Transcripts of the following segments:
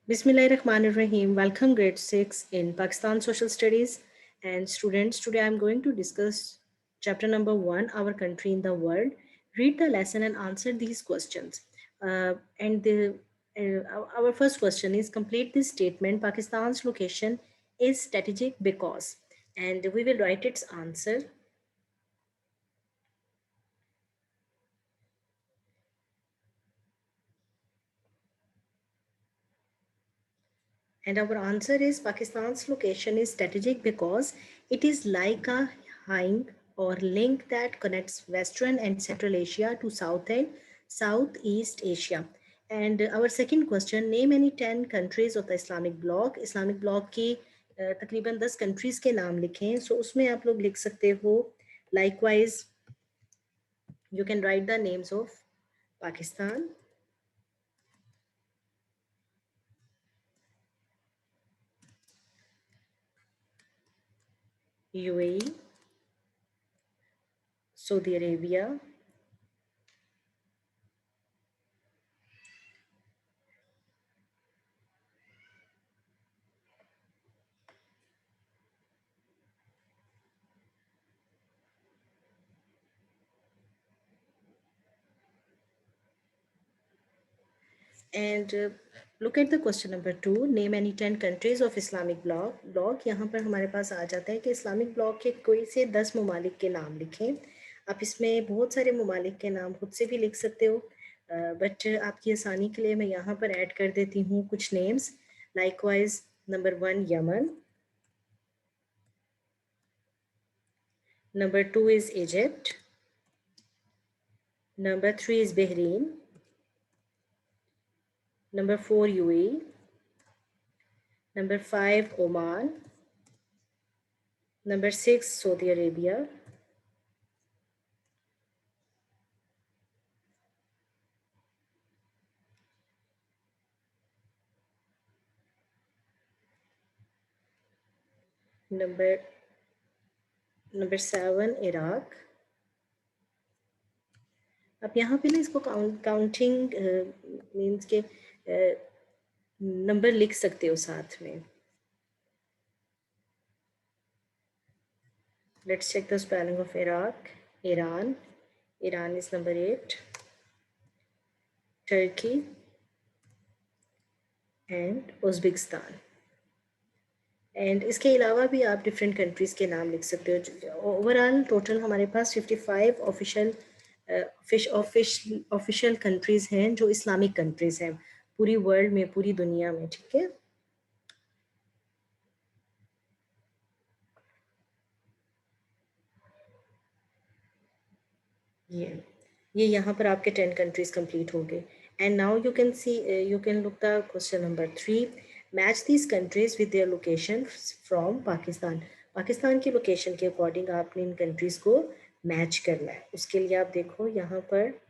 Bismillahirrahmanirrahim. Welcome grade 6 in Pakistan Social Studies. And students, today I'm going to discuss chapter number 1, Our Country in the World. Read the lesson and answer these questions. Our first question is complete this statement. Pakistan's location is strategic because, and we will write its answer. And our answer is Pakistan's location is strategic because it is like a hang or link that connects Western and Central Asia to South and Southeast Asia. And our second question, name any 10 countries of the Islamic bloc. Islamic bloc की तकरीबन 10 countries के नाम लिखें. So उसमें आप लोग लिख सकते हो. Likewise, you can write the names of Pakistan, UAE, Saudi Arabia, and look at the question number 2. Name any 10 countries of Islamic bloc. यहाँ पर हमारे पास आ जाता है कि इस्लामिक ब्लॉक के कोई से 10 ममालिक के नाम लिखें. आप इसमें बहुत सारे ममालिक के नाम खुद से भी लिख सकते हो, बट आपकी आसानी के लिए मैं यहाँ पर ऐड कर देती हूँ कुछ names. Likewise, number 1 Yemen, number 2 is Egypt, number 3 is Bahrain, number 4 UAE, number 5 Oman, number 6 Saudi Arabia, number 7 Iraq. आप यहाँ पे ना इसको काउंटिंग मीन्स के नंबर लिख सकते हो साथ में. Let's check the spelling of Iraq. Iran is number 8, Turkey and Uzbekistan. And इसके अलावा भी आप डिफरेंट कंट्रीज़ के नाम लिख सकते हो. ओवरऑल टोटल हमारे पास 55 ऑफिशियल कंट्रीज़ हैं जो इस्लामिक कंट्रीज़ हैं पूरी वर्ल्ड में, पूरी दुनिया में. ठीक है. ये यहाँ पर आपके 10 कंट्रीज कंप्लीट हो गए. And now you can see, you can look the question number 3. Match these countries with their location from Pakistan. Pakistan की लोकेशन के अकॉर्डिंग आपने इन कंट्रीज को मैच करना है. उसके लिए आप देखो यहाँ पर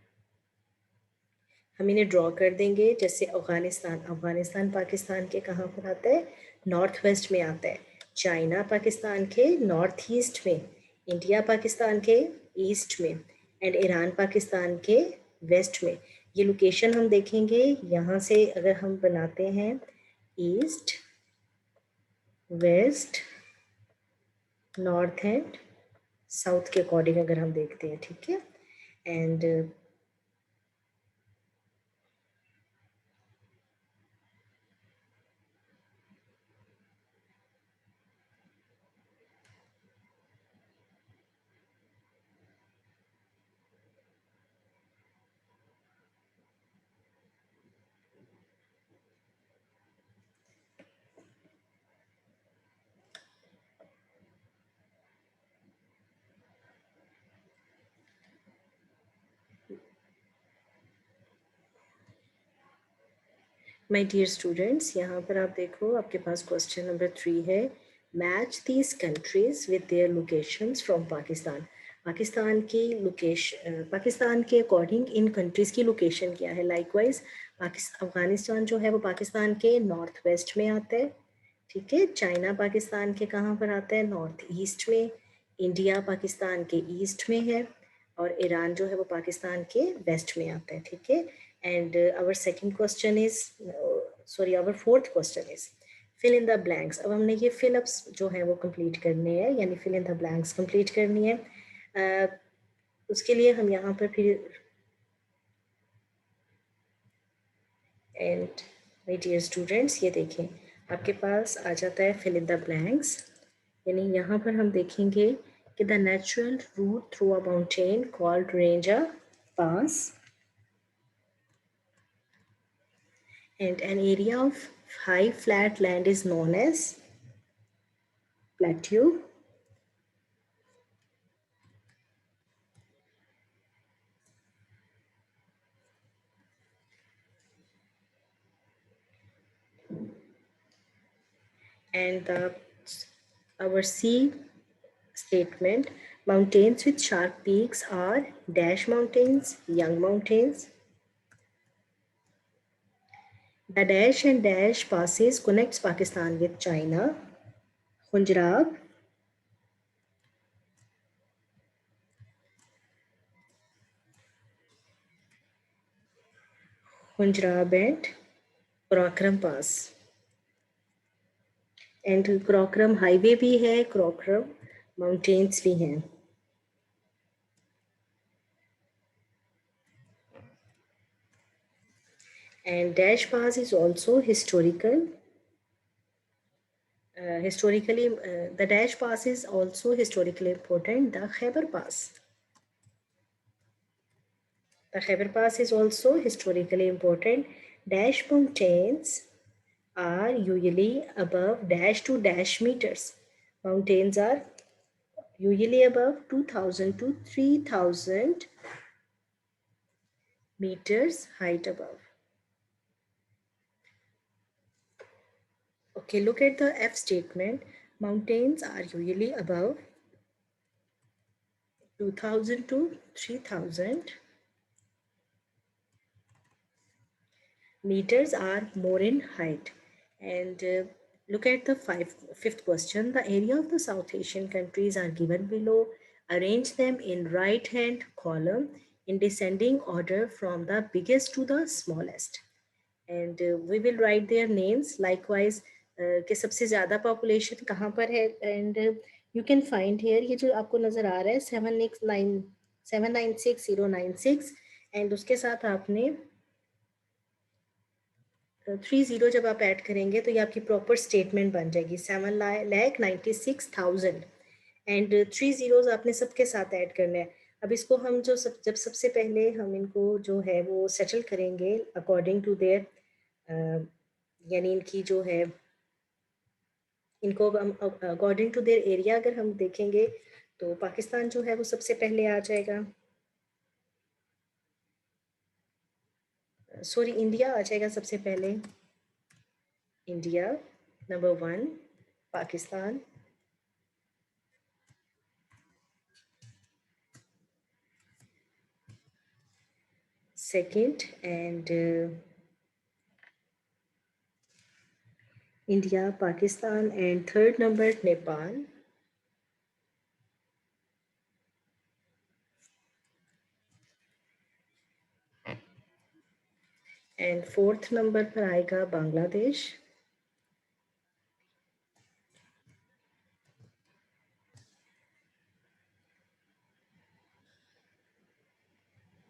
हम इन्हें ड्रॉ कर देंगे. जैसे अफगानिस्तान पाकिस्तान के कहाँ पर आता है? नॉर्थ वेस्ट में आता है. चाइना पाकिस्तान के नॉर्थ ईस्ट में, इंडिया पाकिस्तान के ईस्ट में एंड ईरान पाकिस्तान के वेस्ट में. ये लोकेशन हम देखेंगे यहाँ से. अगर हम बनाते हैं east, west, north and south के अकॉर्डिंग अगर हम देखते हैं. ठीक है. एंड माय डियर स्टूडेंट्स, यहाँ पर आप देखो आपके पास क्वेश्चन नंबर 3 है. Match these countries with their locations from Pakistan. Pakistan की लोकेशन, पाकिस्तान के अकॉर्डिंग इन कंट्रीज़ की लोकेशन क्या है. लाइकवाइज अफगानिस्तान जो है वो पाकिस्तान के नॉर्थ वेस्ट में आता है. ठीक है. चाइना पाकिस्तान के कहाँ पर आता है? नॉर्थ ईस्ट में. इंडिया पाकिस्तान के ईस्ट में है और ईरान जो है वो पाकिस्तान के वेस्ट में आता है. ठीक है. And our second question is sorry, our fourth question is fill in the blanks. अब हमने ये फिल अप्स जो है वो कंप्लीट करने हैं, यानी fill in the blanks complete करनी है। उसके लिए हम यहाँ पर फिर एंड माय डियर स्टूडेंट्स, ये देखें आपके पास आ जाता है फिल इन द ब्लैंक्स, यानी यहाँ पर हम देखेंगे कि the natural route through a mountain called range a pass and an area of high flat land is known as plateau. And our C statement, mountains with sharp peaks are dash mountains, young mountains. The dash and dash passes connects Pakistan with China. Khunjrab, Khunjrab and Karakoram Pass. And Karakoram highway भी है, Karakoram mountains भी हैं. And Dash Pass is also historical. The Dash Pass is also historically important. The Khyber Pass. The Khyber Pass is also historically important. Dash mountains are usually above dash to dash meters. Mountains are usually above 2000 to 3000 meters height above. Okay, look at the F statement. Mountains are usually above 2000 to 3000 meters are more in height. And look at the fifth question. The area of the South Asian countries are given below. Arrange them in right hand column in descending order from the biggest to the smallest. And we will write their names likewise, कि सबसे ज़्यादा population कहाँ पर है. And you can find here, ये जो आपको नज़र आ रहा है 796,096 and उसके साथ आपने 30 जब आप ऐड करेंगे तो ये आपकी प्रॉपर स्टेटमेंट बन जाएगी. 7,96,000 एंड 3 zeros आपने सबके साथ ऐड करना है. अब इसको हम जब सबसे पहले हम इनको जो है वो सेटल करेंगे अकॉर्डिंग टू देयर, यानी इनकी जो है इनको हम अकॉर्डिंग टू देयर एरिया अगर हम देखेंगे तो पाकिस्तान जो है वो सबसे पहले आ जाएगा. सॉरी, इंडिया आ जाएगा सबसे पहले. India number 1, Pakistan second, and India, Pakistan, and third number Nepal. And fourth number पर आएगा बांग्लादेश.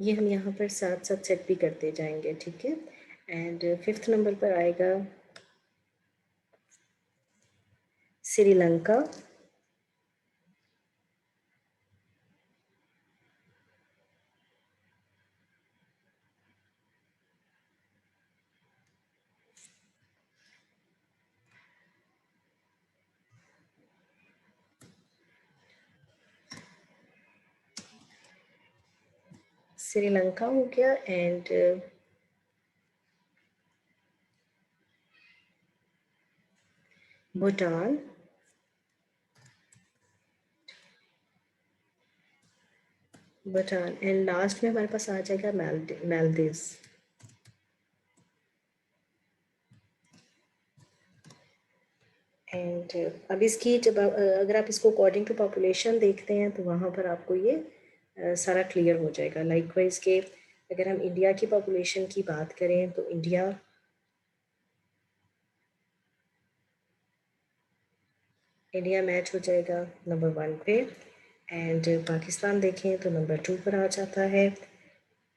ये हम यहाँ पर साथ साथ सेट भी करते जाएंगे, ठीक है. एंड फिफ्थ नंबर पर आएगा श्रीलंका. श्रीलंका हो गया. And Bhutan. Bhutan and last में हमारे पास आ जाएगा मालदीव्स. एंड अब इसकी जब अगर आप इसको अकॉर्डिंग टू पॉपुलेशन देखते हैं तो वहाँ पर आपको ये सारा क्लियर हो जाएगा. लाइकवाइज के अगर हम इंडिया की पॉपुलेशन की बात करें तो इंडिया इंडिया मैच हो जाएगा नंबर 1 पे, एंड पाकिस्तान देखें तो नंबर 2 पर आ जाता है।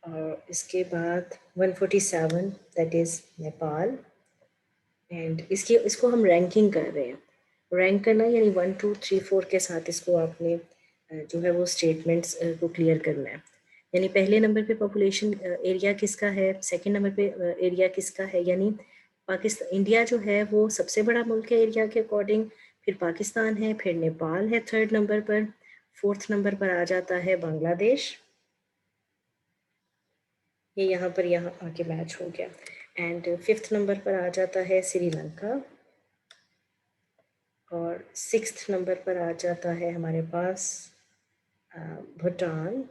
और इसके बाद 147 दैट इज़ नेपाल, एंड इसको हम रैंकिंग कर रहे हैं। रैंक करना यानी 1 2 3 4 के साथ इसको आपने जो है वो स्टेटमेंट्स को क्लियर करना है। यानी पहले नंबर पे पॉपुलेशन एरिया किसका है, सेकंड नंबर पे एरिया किसका है, यानी पाकिस्तान इंडिया जो है वो सबसे बड़ा मुल्क है एरिया के अकॉर्डिंग, फिर पाकिस्तान है, फिर नेपाल है थर्ड नंबर पर, फोर्थ नंबर पर आ जाता है बांग्लादेश, ये यहाँ पर यहाँ आके मैच हो गया, एंड फिफ्थ नंबर पर आ जाता है श्रीलंका, और सिक्स्थ नंबर पर आ जाता है हमारे पास भूटान,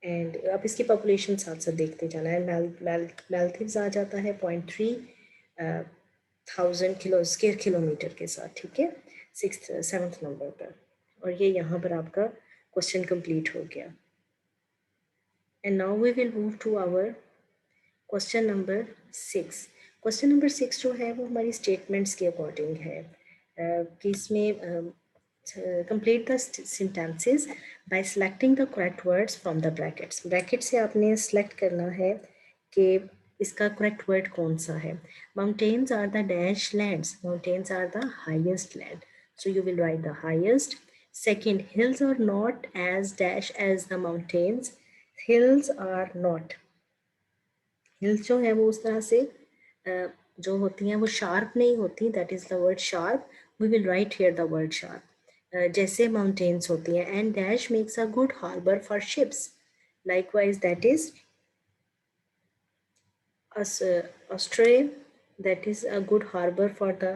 एंड अब इसकी पॉपुलेशन साथ साथ देखते जाना है। मालदीव्स आ जाता है 0.3 किलो स्क्वायर किलोमीटर के साथ, ठीक है, सिक्स सेवन्थ नंबर पर, और ये यहाँ पर आपका क्वेश्चन कंप्लीट हो गया। And now we will move to our question number 6। Question number 6 जो है वो हमारी स्टेटमेंट्स के अकॉर्डिंग है कि इसमें complete the sentences by selecting the correct words from the brackets। Bracket से आपने select करना है कि इसका correct word कौन सा है। Mountains are the dash lands, mountains are the highest land, so you will write the highest। Second, hills are not as dash as the mountains, hills are not, hills जो है वो उस तरह से जो होती हैं वो शार्प नहीं होती, that is the word sharp, we will write here the word sharp, जैसे माउंटेन्स होती हैं। And dash makes a good harbour for ships, likewise that is Australia, that is a good harbor for the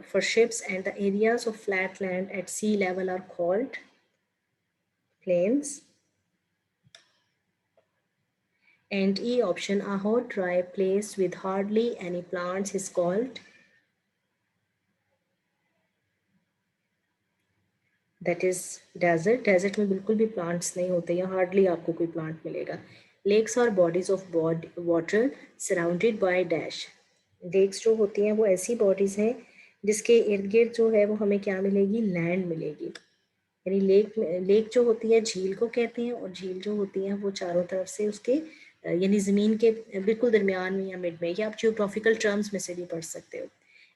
for ships, and the areas of flat land at sea level are called plains। And E option, a hot dry place with hardly any plants is called, that is desert. Desert में बिल्कुल भी plants नहीं होते या hardly आपको कोई plant मिलेगा। Lakes और bodies of water surrounded by dash, lakes जो होती हैं वो ऐसी बॉडीज हैं जिसके इर्द गिर्द जो है वो हमें क्या मिलेगी, लैंड मिलेगी। यानी लेक जो होती है झील को कहते हैं, और झील जो होती है वो चारों तरफ से उसके यानी ज़मीन के बिल्कुल दरमियान में या मिड में, या आप जियोग्राफिकल टर्म्स में से भी पढ़ सकते हो।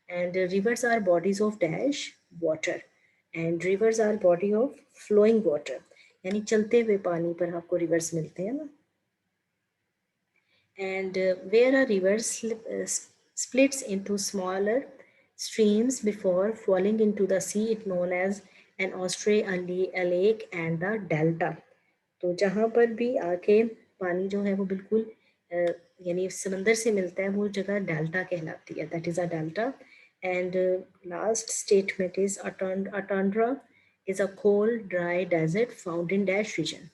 And rivers are bodies of dash water, and rivers are body of flowing water, यानी चलते हुए पानी पर आपको रिवर्स मिलते हैं ना। And where a river splits into smaller streams before falling into the sea, it known as an estuary, a lake and the delta। तो जहाँ पर भी आके पानी जो है वो बिल्कुल यानी समंदर से मिलता है वो जगह डेल्टा कहलाती है, that is a delta. And last statement is a tundra is a cold dry desert found in dash region।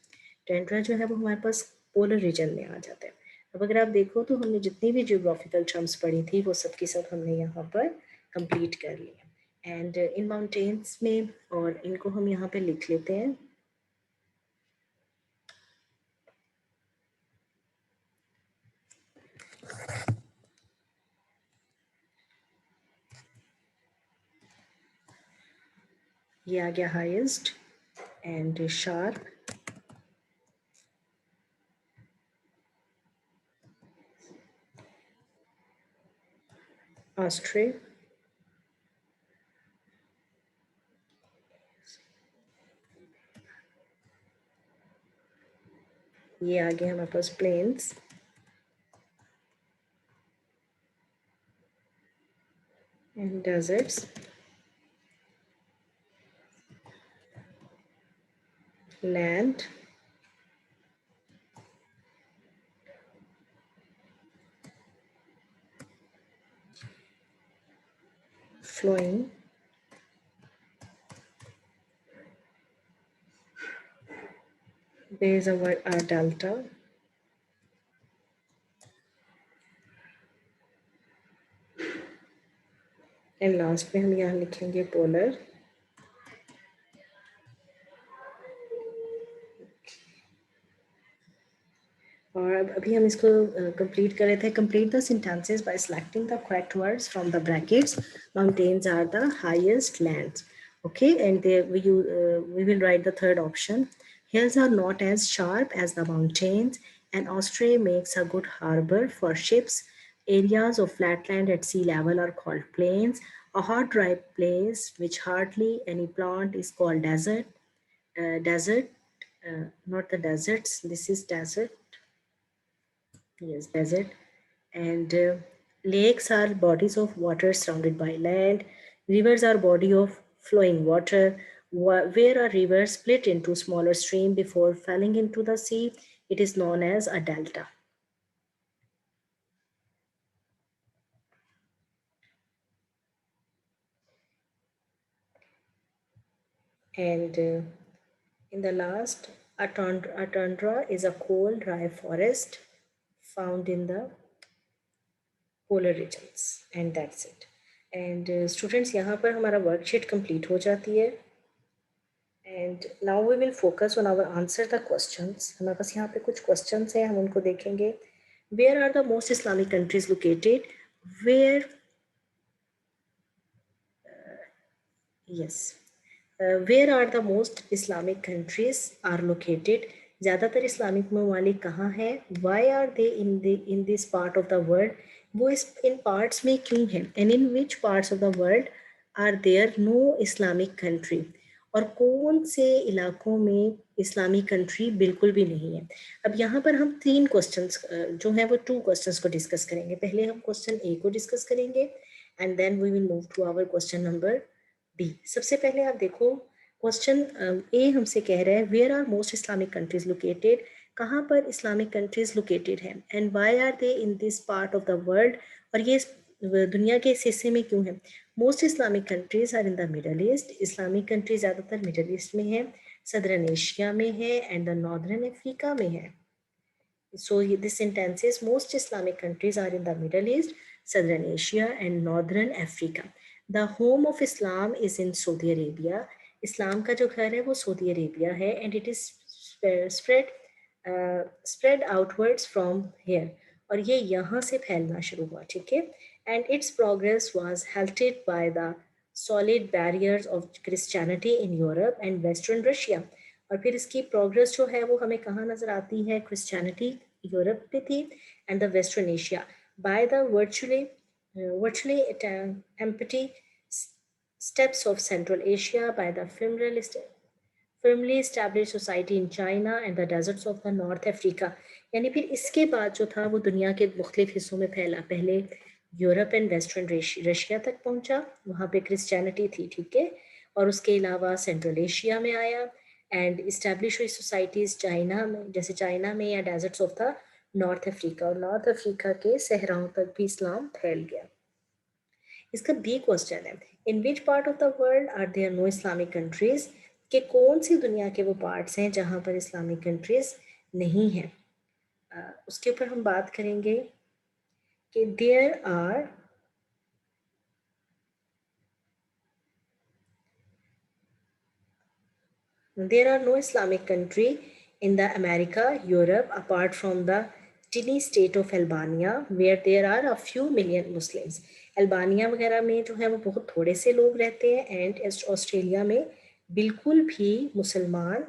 टेंड्रा जो है वो हमारे पास पोलर रीजन में आ जाता है। अब अगर आप देखो तो हमने जितनी भी जियोग्राफिकल टर्म्स पढ़ी थी वो सब की सब हमने यहाँ पर कंप्लीट कर लिया। एंड इन माउंटेन्स में, और इनको हम यहाँ पे लिख लेते हैं। ये आ गया हाईएस्ट एंड शार्प, ऑस्ट्रे, ये आ गया हमारे पास plains, and deserts, land, flowing, there is a word delta, and last में हम यहाँ लिखेंगे पोलर। और अब अभी हम इसको कंप्लीट कर रहे थे. Complete the sentences by selecting the correct words from the brackets. Mountains are the highest lands. Okay, and there we will write the third option. Hills are not as sharp as the mountains, and Austria makes a good harbor for ships. Areas of flatland at sea level are called plains. A hot, dry place which hardly any plant is called desert. Desert, not the deserts. This is desert. Yes, desert. And lakes are bodies of water surrounded by land. Rivers are body of flowing water. Where a river split into smaller stream before falling into the sea, it is known as a delta. And in the last, a tundra is a cold, dry forest found in the polar regions. And that's it. And students, यहाँ पर हमारा worksheet complete हो जाती है. And now we will focus on our answer the questions. हमारे पास यहाँ पे कुछ questions हैं, हम उनको देखेंगे. Where are the most Islamic countries located? Where, yes. Where are the most Islamic countries are located? ज़्यादातर इस्लामिक ममालिक कहाँ हैं? Why are they in this part of the world? वो इस इन parts में क्यों हैं? And in which parts of the world are there no Islamic country? और कौन से इलाकों में इस्लामिक कंट्री बिल्कुल भी नहीं है? अब यहाँ पर हम 3 क्वेश्चंस जो हैं वो 2 क्वेश्चंस को डिस्कस करेंगे. पहले हम क्वेश्चन ए को डिस्कस करेंगे and then we will move to our question number B. सबसे पहले आप देखो क्वेश्चन ए हमसे कह रहा है where are most Islamic countries located. कहाँ पर इस्लामिक कंट्रीज लोकेटेड हैं and why are they in this part of the world. और ये दुनिया के इस हिस्से में क्यों है? Most Islamic countries are in the middle east. Islamic country ज़्यादातर मिडल ईस्ट में है, सदर्न एशिया में है एंड द नॉर्दर्न अफ्रीका में है. So this sentence is most Islamic countries are in the Middle East, Southern Asia and Northern Africa. The home of Islam is in Saudi Arabia. इस्लाम का जो घर है वो Saudi Arabia है and it is spread outwards from here. और ये यहाँ से फैलना शुरू हुआ, ठीक है. And its progress was halted by the solid barriers of Christianity in Europe and Western Russia. और फिर इसकी प्रोग्रेस जो है वो हमें कहाँ नजर आती है? क्रिश्चियनिटी यूरोप पे थी and the western Asia by the virtually empty steps of Central Asia, by the firmly established society in China and the deserts of the North Africa. यानी फिर इसके बाद जो था वो दुनिया के मुख्तलिफ हिस्सों में फैला. पहले यूरोप एंड वेस्टर्न रशिया तक पहुंचा, वहाँ पे क्रिश्चियनिटी थी, ठीक है. और उसके अलावा सेंट्रल एशिया में आया एंड इस्टेब्लिश हुई सोसाइटीज़ चाइना में, जैसे चाइना में, या desserts of the north Africa. और नॉर्थ अफ्रीका के सहराओं तक भी इस्लाम फैल गया. इसका बी क्वेश्चन है in which part of the world are there no Islamic countries. कि कौन सी दुनिया के वो पार्ट्स हैं जहाँ पर इस्लामिक कंट्रीज नहीं हैं. उसके ऊपर हम बात करेंगे कि there are no Islamic country in the America, Europe, apart from the tiny state of Albania, where there are a few million Muslims. Albania वगैरह में जो है वो बहुत थोड़े से लोग रहते हैं एंड ऑस्ट्रेलिया में बिल्कुल भी मुसलमान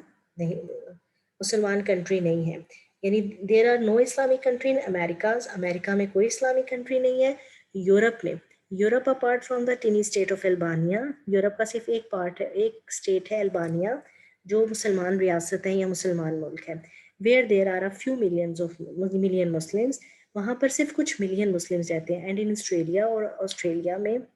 कंट्री नहीं है. यानी there are no Islamic country in Americas. America में कोई इस्लामिक कंट्री नहीं है. यूरोप में, Europe apart from the tiny state of Albania, Europe का सिर्फ एक पार्ट है, एक स्टेट है अल्बानिया जो मुसलमान रियासत है या मुसलमान मुल्क है. Where there are a few million Muslims, वहाँ पर सिर्फ कुछ मिलियन मुस्लिम्स रहते हैं. एंड इन ऑस्ट्रेलिया, और ऑस्ट्रेलिया में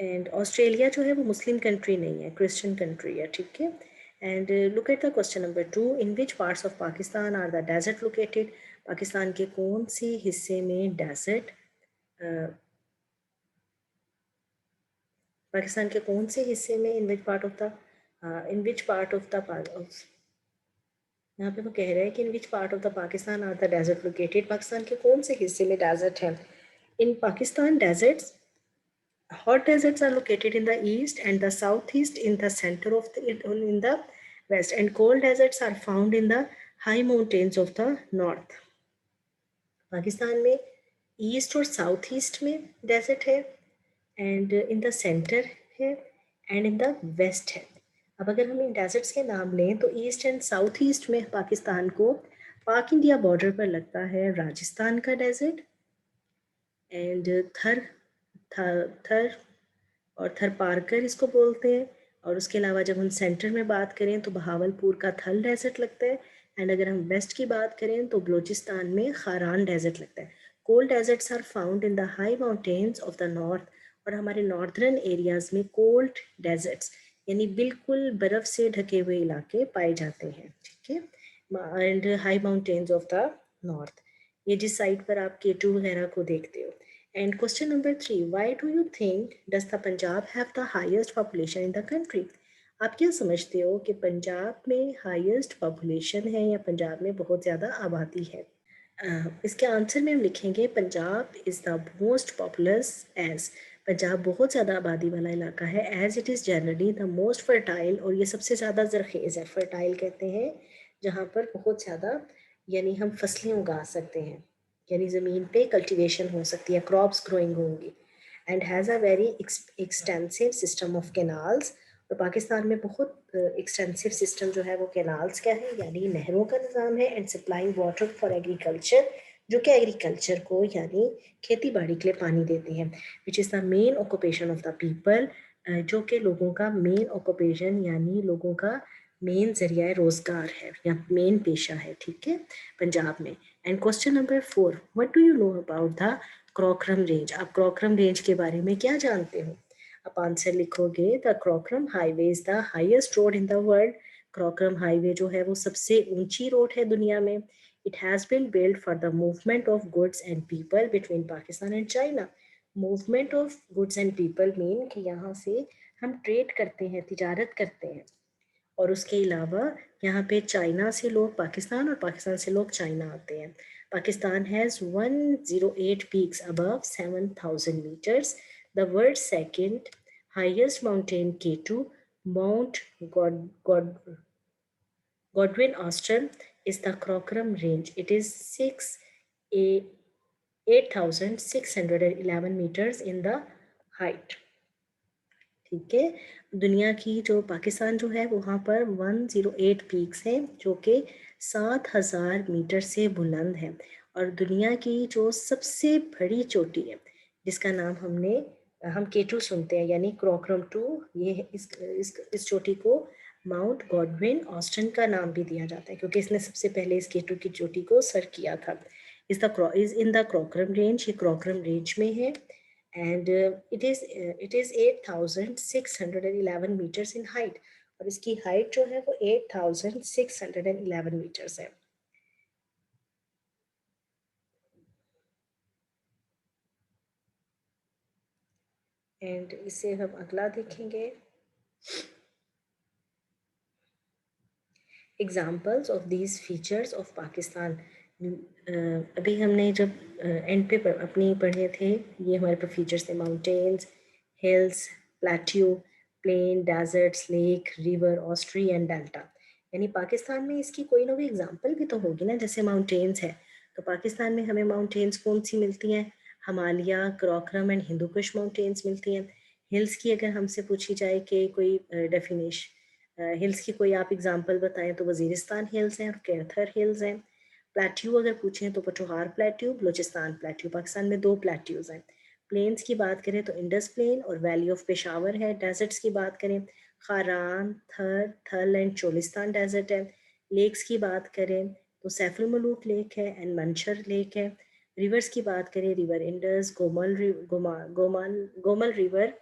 एंड ऑस्ट्रेलिया जो है वो मुस्लिम कंट्री नहीं है, क्रिश्चियन कंट्री है, ठीक है. And look at the question number 2. In which parts of Pakistan are the desert located. Pakistan के कौन से हिस्से में डेजर्ट, पाकिस्तान के कौन से हिस्से में, in which part of the यहाँ पे वो कह रहे हैं कि in which part of the Pakistan are the desert located. Pakistan के कौन से हिस्से में डेजर्ट है? In Pakistan deserts Hot deserts are located in the east and the southeast, in the center of in the west, and cold deserts are found in the high mountains of the north. Pakistan में east और south east में desert है, and in the centre है, and in the waste है. अब अगर हम इन desserts के नाम लें तो ईस्ट एंड साउथ ईस्ट में पाकिस्तान को पाक इंडिया बॉर्डर पर लगता है राजस्थान का डेजर्ट, एंड थर थर थर और थर पारकर इसको बोलते हैं. और उसके अलावा जब हम सेंटर में बात करें तो बहावलपुर का थल डेजर्ट लगता है, एंड अगर हम वेस्ट की बात करें तो बलूचिस्तान में खारान डेजर्ट लगता है. Cold deserts are found in the high mountains of the north, और हमारे नॉर्दर्न एरियाज में कोल्ड डेजर्ट्स यानी बिल्कुल बर्फ से ढके हुए इलाके पाए जाते हैं. ठीक है, and high mountains of the north, ये जिस साइड पर आप केटू वगैरह को देखते हो. And question number 3, why do you think does the Punjab have the highest population in the country? आप क्या समझते हो कि पंजाब में हाईएस्ट पॉपुलेशन है या पंजाब में बहुत ज़्यादा आबादी है? इसके आंसर में हम लिखेंगे Punjab is the most populous as, Punjab बहुत ज़्यादा आबादी वाला इलाका है, as it is generally the most fertile, और ये सबसे ज़्यादा ज़रखेज़ है. फर्टाइल कहते हैं जहाँ पर बहुत ज़्यादा यानी हम फसलें उगा सकते हैं, यानी ज़मीन पे कल्टीवेशन हो सकती है, क्रॉप्स ग्रोइंग होंगी, and has a very extensive system of canals. और पाकिस्तान में बहुत एक्सटेंसिव सिस्टम जो है वो कैनाल्स का है, यानी नहरों का निज़ाम है, and supplying water for agriculture, जो कि एग्रीकल्चर को यानी खेती बाड़ी के लिए पानी देती है, which is the main occupation of the people, जो कि लोगों का मेन ऑक्यूपेशन यानी लोगों का मेन जरिया रोज़गार है या मेन पेशा है. ठीक है, पंजाब में. And question number 4, what do you know about the Karakoram range? आप क्रोकरम रेंज के बारे में क्या जानते हो? आप आंसर लिखोगे the Karakoram highway is the highest road in the world. Karakoram highway जो है वो सबसे ऊंची रोड है दुनिया में. It has been build for the movement of goods and people between Pakistan and China. Movement of goods and people mean कि यहाँ से हम ट्रेड करते हैं, तिजारत करते हैं, और उसके अलावा यहाँ पे चाइना से लोग पाकिस्तान और पाकिस्तान से लोग चाइना आते हैं. Pakistan has 108 peaks above 7,000 meters. The world's second highest mountain K2, Mount Godwin Austen, is the Karakoram range. It is 8,611 meters in the height. ठीक है, दुनिया की जो पाकिस्तान जो है वहाँ पर 108 पीक्स हैं जो कि 7,000 मीटर से बुलंद है, और दुनिया की जो सबसे बड़ी चोटी है जिसका नाम हम केटू सुनते हैं यानी क्रोकरम 2, ये इस चोटी को माउंट गॉडविन ऑस्टन का नाम भी दिया जाता है क्योंकि इसने सबसे पहले इस केटू की चोटी को सर किया था. Is in the Karakoram range, ये क्रोकरम रेंज में है, and it is 8,611 meters in height, और इसकी हाइट जो है वो 8,611 meters है. एंड इसे हम अगला देखेंगे, examples of these features of Pakistan. अभी हमने जब एंड पे अपनी पढ़े थे, ये हमारे पर फीचर्स थे, mountains, hills, plateau, plain, deserts, lake, river, estuary and delta. यानी पाकिस्तान में इसकी कोई ना कोई एग्जाम्पल भी तो होगी ना. जैसे माउंटेन्स है तो पाकिस्तान में हमें माउंटेन्स कौन सी मिलती हैं? हिमालय, क्रोकरम एंड हिंदू कुश माउंटेन्स मिलती हैं. हिल्स की अगर हमसे पूछी जाए कि कोई डेफिनेशन हिल्स की कोई आप एग्जांपल बताएं तो वजीरिस्तान हिल्स हैं और कैथर हिल्स हैं. प्लेट्यू अगर पूछें तो पठोहार प्लेट्यू, बलूचिस्तान प्लेट्यू. पाकिस्तान में 2 प्लेट्यूज हैं. प्लेन्स की बात करें तो इंडस प्लेन और वैली ऑफ पेशावर है. डेजर्ट्स की बात करें खारान, थर, थल एंड चोलिस्तान डेजर्ट है. लेक्स की बात करें तो सैफुल मलूक लेक है एंड मंशर लेक है. रिवर्स की बात करें river Indus, Gomal river,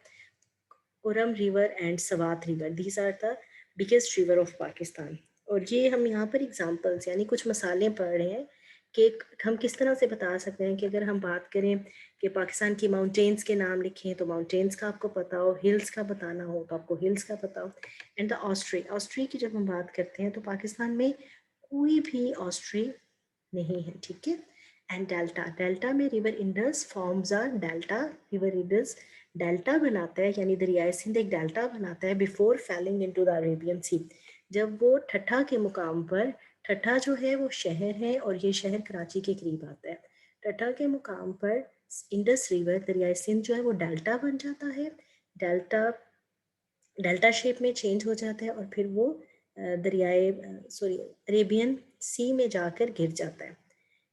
Kurram river and Swat river. These are the biggest river of Pakistan. और ये हम यहाँ पर एग्जांपल्स यानी कुछ मसाले पढ़ रहे हैं कि हम किस तरह से बता सकते हैं कि अगर हम बात करें कि पाकिस्तान की माउंटेन्स के नाम लिखें तो माउंटेन्स का आपको पता हो, हिल्स का बताना हो तो आपको हिल्स का पता हो. एंड द ऑस्ट्री की जब हम बात करते हैं तो पाकिस्तान में कोई भी ऑस्ट्री नहीं है. ठीक है, एंड डेल्टा, डेल्टा में river Indus forms are delta, river Indus delta बनाता है, यानी दरियाए सिंध एक डेल्टा बनाता है before falling into the Arabian sea. जब वो ठट्ठा के मुकाम पर, ठट्ठा जो है वो शहर है और ये शहर कराची के करीब आता है, ठट्ठा के मुकाम पर इंडस रिवर दरियाए सिंध जो है वो डेल्टा बन जाता है, डेल्टा डेल्टा शेप में चेंज हो जाता है और फिर वो दरियाए सॉरी अरेबियन सी में जाकर गिर जाता है।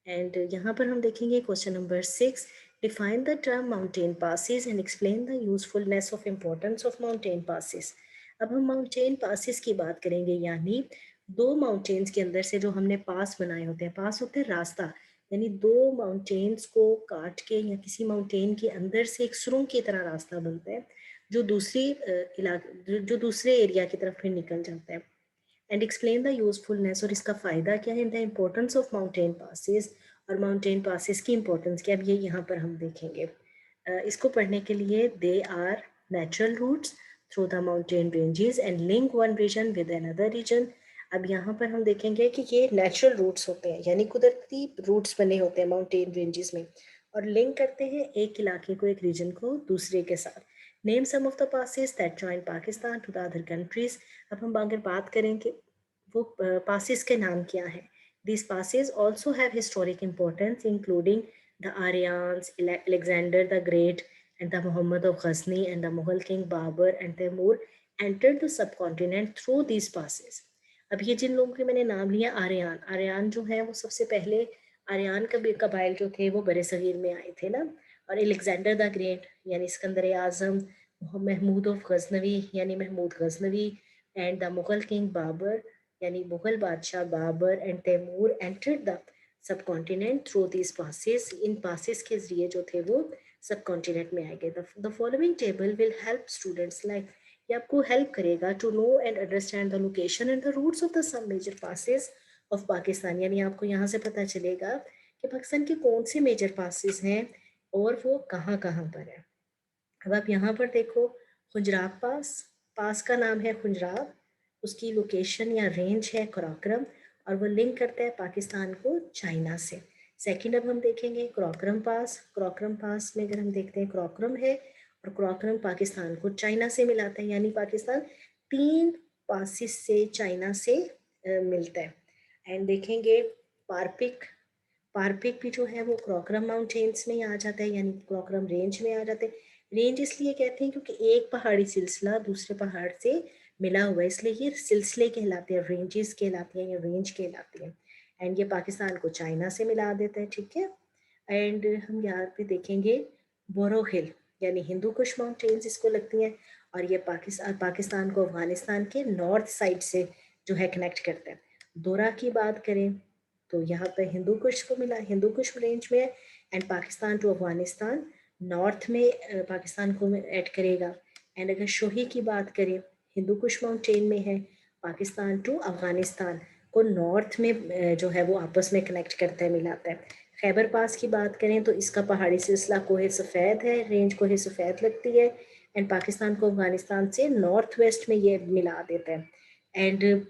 एंड यहाँ पर हम देखेंगे question number 6, define the term mountain passes and explain the usefulness of importance of mountain passes. अब हम माउंटेन पासिस की बात करेंगे, यानी दो माउंटेन्स के अंदर से जो हमने पास बनाए होते हैं, पास होते हैं रास्ता, यानी दो माउंटेन्स को काट के या किसी माउंटेन के अंदर से एक सुरंग की तरह रास्ता बनता है जो दूसरी इलाके जो दूसरे एरिया की तरफ फिर निकल जाता है। एंड एक्सप्लेन द यूजफुलनेस, और इसका फ़ायदा क्या है, the importance of mountain passes, और माउंटेन पासिस की इम्पोर्टेंस क्या, अब ये यहाँ पर हम देखेंगे। इसको पढ़ने के लिए, they are natural routes through the mountain ranges and link one region with another region. अब यहाँ पर हम देखेंगे कि ये नेचुरल रूट्स होते हैं, यानी कुदरती रूट्स बने होते हैं माउंटेन रेंजेस में, और लिंक करते हैं एक इलाके को, एक रीजन को दूसरे के साथ। Name some of the passes that join Pakistan to the other countries. अब हम अगर बात करें कि वो पासिस के नाम क्या है, these passes also have historic importance including the Aryans, Alexander the Great and the Muhammad of Ghazni and the Mughal king Babur and Timur entered the subcontinent through these passes। अब ये जिन लोगों के मैंने नाम लिया, आर्यन, आर्यन जो है वो सबसे पहले आर्यन कबाइल जो थे वो बड़े सगीर में आए थे ना, और एलेक्जेंडर द ग्रेट यानी सिकंदर आजम, महमूद ऑफ गजनवी यानी Mahmud Ghaznavi, and the Mughal king Babur यानी मुगल बादशाह Babur, and Timur entered the subcontinent through these passes, इन पासिस के जरिए जो थे वो सब कॉन्टिनेंट में आए गए। The following table will help students like, ये आपको हेल्प करेगा to know and understand the location and the routes of the sub major passes of Pakistan, यानी आपको यहाँ से पता चलेगा कि पाकिस्तान के कौन से मेजर पासिस हैं और वो कहाँ कहाँ पर है। अब आप यहाँ पर देखो, खुजराब पास, पास का नाम है खुजराब, उसकी लोकेशन या रेंज है कराक्रम, और वो लिंक करता है पाकिस्तान को चाइना से। सेकंड अब हम देखेंगे कराक्रम पास, कराक्रम पास में अगर हम देखते हैं कराक्रम है, और कराक्रम पाकिस्तान को चाइना से मिलाता है, यानी पाकिस्तान 3 पासिस से चाइना से मिलता है। एंड देखेंगे पारपिक, पारपिक भी जो है वो क्रोकरम माउंटेन्स में आ जाता है, यानी क्रोकरम रेंज में आ जाते हैं। रेंज इसलिए कहते हैं क्योंकि एक पहाड़ी सिलसिला दूसरे पहाड़ से मिला हुआ है, इसलिए ये सिलसिले कहलाते हैं, रेंजेस कहलाती हैं या रेंज कहलाती हैं। एंड ये पाकिस्तान को चाइना से मिला देता है, ठीक है। एंड हम यहाँ पे देखेंगे बोरो हिल, यानी हिंदू कुश माउंटेन्स इसको लगती हैं, और ये पाकिस्तान को अफगानिस्तान के नॉर्थ साइड से जो है कनेक्ट करते हैं। दोरा की बात करें तो यहाँ पे हिंदू कुश को मिला, हिंदू कुश रेंज में है, and Pakistan to Afghanistan north में पाकिस्तान को ऐड करेगा। एंड अगर शोही की बात करें, हिंदू कुश माउंटेन में है, पाकिस्तान टू अफगानिस्तान को नॉर्थ में जो है वो आपस में कनेक्ट करता है, मिलाता है। खैबर पास की बात करें तो इसका पहाड़ी सिलसिला कोहे सफ़ेद है, रेंज कोहे सफ़ेद लगती है, एंड पाकिस्तान को अफगानिस्तान से नॉर्थ वेस्ट में ये मिला देता है। एंड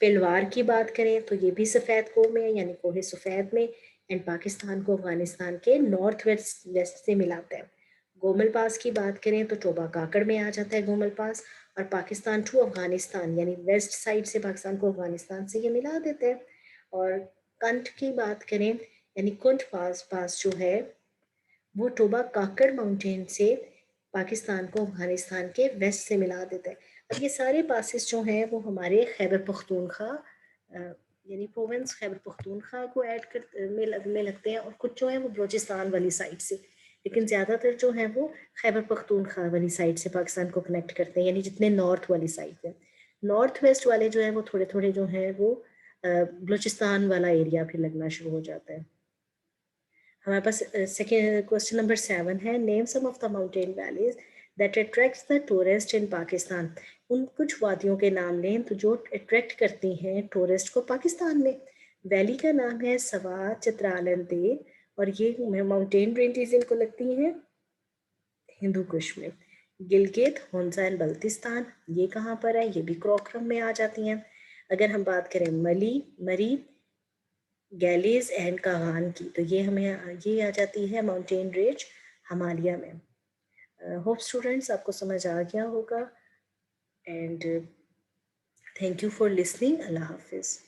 पिलवार की बात करें तो ये भी सफ़ेद कोह में है, यानी कोहे सफ़ेद में, एंड पाकिस्तान को अफगानिस्तान के नॉर्थ वेस्ट से मिलाता है। गोमल पास की बात करें तो टोबा काकड़ में आ जाता है गोमल पास, और पाकिस्तान टू अफगानिस्तान यानी वेस्ट साइड से पाकिस्तान को अफगानिस्तान से ये मिला देते हैं। और कंठ की बात करें यानी कुंठ पास जो है वो टोबा काकड़ माउंटेन से पाकिस्तान को अफगानिस्तान के वेस्ट से मिला देता है। अब ये सारे पासिस जो हैं वो हमारे खैबर पख्तूनख्वा यानी प्रोविंस खैबर पख्तूनख्वा को ऐड कर में लगते हैं, और कुछ जो है वो बलूचिस्तान वाली साइड से, लेकिन ज़्यादातर जो है वो खैबर पख्तूनख्वा वाली साइड से पाकिस्तान को कनेक्ट करते हैं, यानी जितने नॉर्थ वाली साइड है। नॉर्थ वेस्ट वाले जो है वो थोड़े थोड़े जो हैं वो बलूचिस्तान वाला एरिया फिर लगना शुरू हो जाता है। हमारे पास सेकेंड क्वेश्चन नंबर 7 है, name some of the mountain valleys that attracts the tourist in Pakistan. उन कुछ वादियों के नाम लें तो जो अट्रैक्ट करती हैं टूरिस्ट को पाकिस्तान में। वैली का नाम है सवा, चित्रालन देव, और ये माउंटेन रेंजेस इनको लगती हैं हिंदू कुश में। गिलगित, हुंजा एंड बल्तिस्तान, ये कहाँ पर है, ये भी क्रोक्रम में आ जाती हैं। अगर हम बात करें मरी, गैलीज एंड कागान की। तो ये हमें ये आ जाती है माउंटेन रेंज हिमालय में। होप स्टूडेंट्स आपको समझ आ गया होगा, and thank you for listening. अल्लाह हाफिज़।